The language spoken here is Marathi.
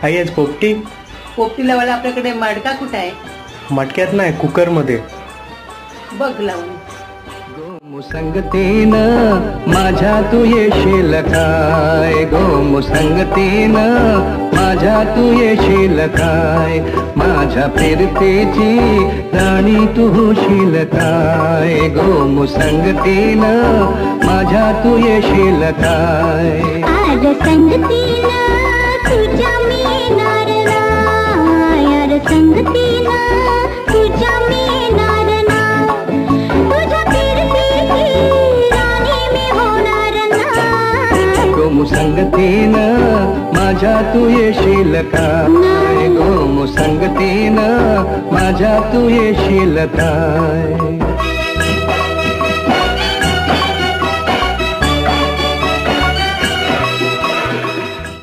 आई आज पोपटी. पोपटी लावायला आपल्याकडे मडका कुठे आहे? मटक्यात नाही, कुकर मध्ये. बघ लावून. मुसंगतीन माझ्या तू येशील काय, गो मुसंगतीन माझ्या तू येशील काय, माझ्या फिरतेची राणी तू होशील काय, गो मुसंगतीन माझ्या तू येशील काय. आज संगतीन तुझ्या मी नारना, यार संगतीन तुझ्या मी नारना, तुझ्या फिरतेची राणी मी होणार ना. गो मुसंगतीन माझ्या तू येशील काय, गो मुसंगतीन माझ्या तू येशील काय.